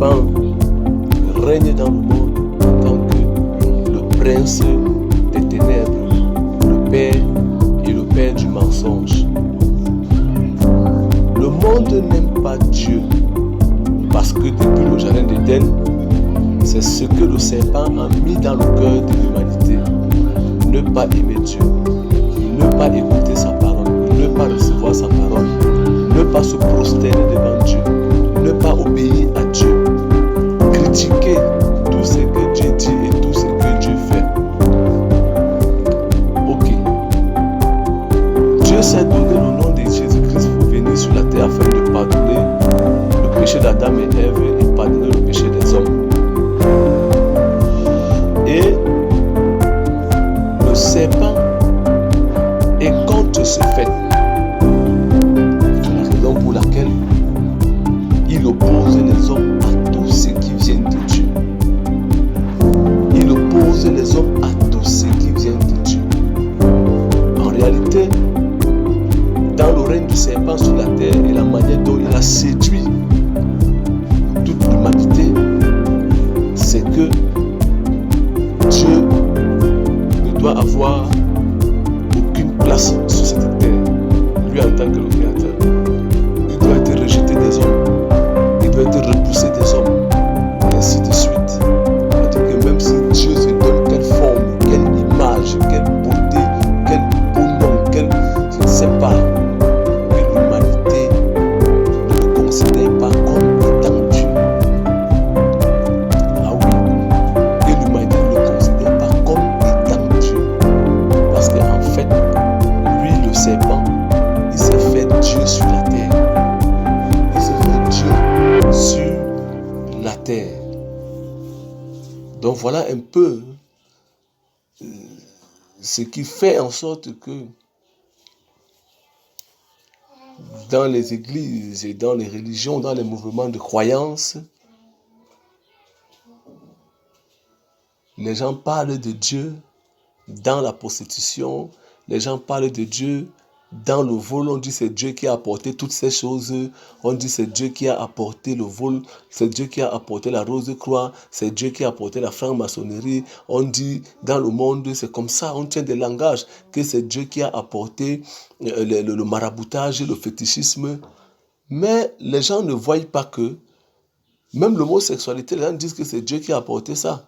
serpent règne dans le monde en tant que le prince des ténèbres, le père et le père du mensonge. Le monde n'aime pas Dieu parce que depuis le jardin d'Éden, c'est ce que le serpent a mis dans le cœur de l'humanité. Ne pas aimer Dieu, ne pas écouter sa parole, ne pas recevoir sa parole, ne pas se prosterner devant Dieu, ne pas obéir à Dieu, critiquer tout ce que Dieu dit et tout ce que Dieu fait. Ok. Dieu s'est donné le nom de Jésus-Christ pour venir sur la terre afin de pardonner le péché d'Adam et Ève et pardonner le péché des hommes. Et le serpent est contre ce fait. C'est la raison pour laquelle il oppose les hommes à tous ceux qui viennent de Dieu. Il oppose les hommes à tous ceux qui viennent de Dieu. En réalité, dans le règne du serpent sur la terre et la manière dont il a séduit toute l'humanité, c'est que Dieu ne doit avoir aucune place sur cette terre. Lui en tant que le Créateur, il doit être rejeté des hommes, il doit être repoussé des hommes, et ainsi de suite. C'est-à-dire que même si Dieu se donne quelle forme, quelle image, quelle beauté, quel beau nom, je ne sais pas, que l'humanité ne le considère pas comme étant Dieu. Ah oui, que l'humanité ne le considère pas comme étant Dieu. Parce qu'en fait, lui, le serpent, il s'est fait Dieu sur la terre. Il s'est fait Dieu sur la terre. Donc voilà un peu ce qui fait en sorte que dans les églises et dans les religions, dans les mouvements de croyance, les gens parlent de Dieu dans la prostitution, les gens parlent de Dieu dans le vol. On dit c'est Dieu qui a apporté toutes ces choses, on dit c'est Dieu qui a apporté le vol, c'est Dieu qui a apporté la rose croix, c'est Dieu qui a apporté la franc-maçonnerie. On dit dans le monde c'est comme ça, on tient des langages que c'est Dieu qui a apporté le maraboutage, le fétichisme. Mais les gens ne voient pas que même l'homosexualité, les gens disent que c'est Dieu qui a apporté ça.